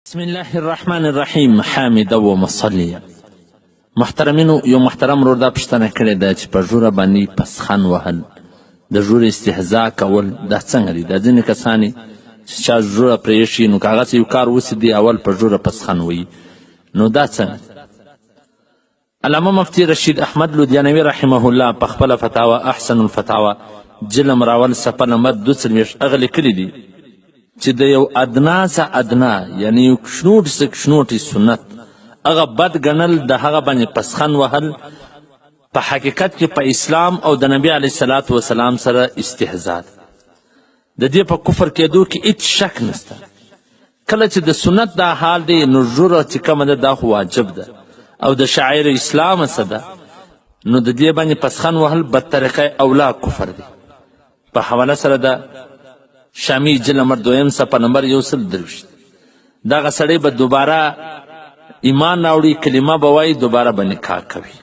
بسم الله الرحمن الرحیم حامد و مصلیا. محترمینو، یو محترم ورور دا پوښتنه کړې ده چې په ژوره باندې پسخن وهل، د ژورې استهزا کول، دا څنګه دي؟ دا ځینې کسان چې چا ژوره پرېښي نو که هغسې یو کار وسي دی اول په ژوره پسخن وهي، نو دا څنګه؟ علامه مفتي رشید احمد لودیانوي رحمه الله په خپله فتاوا احسن الفتاوا جلم راول صفحه نمبر 42 هغه لیکلي دي چې د یو ادنا څه ادنا یعنی یو کشنوټ څه کشنوټي سنت هغه بد ګڼل د هغه باندې پسخن وهل په حقیقت کې په اسلام او د نبي علیه الصلاة وسلام سره استهزا ده. د دې په کفر کېدو کې هیڅ شک نشته. کله چې د سنت دا حال دی نو ژوره چې کومه ده دا خو واجب ده او د شاعر اسلام څه ده، نو د دې باندې پسخن وهل بدطریقه اولا کفر دی. په حواله سره ده شامی جل نمبر 2 صفحه نمبر 123. دغه سړی به دوباره ایمان راوړي، کلمه به وایي، دوباره به نکاح کوي.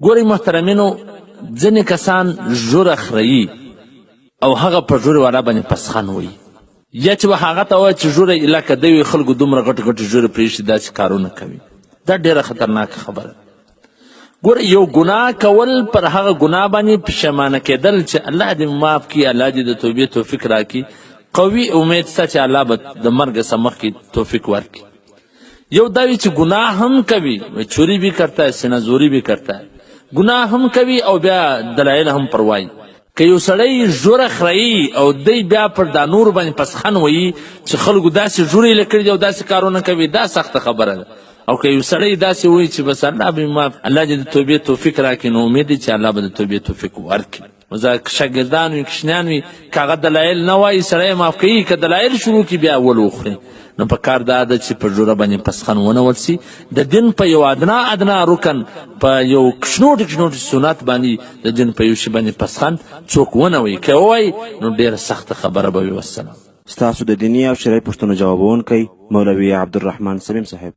ګورئ محترمینو، ځینې کسان ژوره خريي او هغه په ژورې والا باندې پسخن وایي، یا چې به هغه ته وایي چې ژوره علاقه دی وي، خلکو دومره غټې غټې ژورې پرېښي داسې کارونه کوي. دا ډېره خطرناکه خبره. ګوره، یو ګناه کول پر هغه ګناه باندې پښیمانه کېدل چې الله دې معاف کړي، الله دې د توبې توفیق راکړي، قوي امید شته چې الله به د مرګ څخه مخکې توفیق ورکړي. یو دا وي چې ګناه هم کوي، چوری بھی کرتا ہے، سینه‌زوري بھی کرتا ہے، ګناه هم کوي او بیا دلایل هم پروایي. که یو سړی ژوره خريي او دی بیا پر دا نور باندې پسخن وایي چې خلکو داسې ژورې یې کړي دي او داسې کارونه کوي، دا سخته خبره ده. او که یو سړی داسې وایي چې بس الله به معاف، الله دې د توبې توفیق راکړي، نو امید دی چې الله به د توبې توفیق ورکړي. زه شاګردان وي، کشنیان وي، که هغه دلایل نه وایي سړی معاف کوي، که دلایل شروع کړي بیا اول وخوري. نو په کار دا ده چې په ژوره باندې پسخن ونه ول سي. د دین په یو ادنا رکن، په یو کشنوټي سنت باندې د دین په یو شي باندې پسخن څوک ونه وایي. که ووایي نو ډېره سخته خبره به وي. والسلام. ستاسو د دیني او شرعي پوښتنو جوابونکی مولوي عبدالرحمن سلیم صاحب.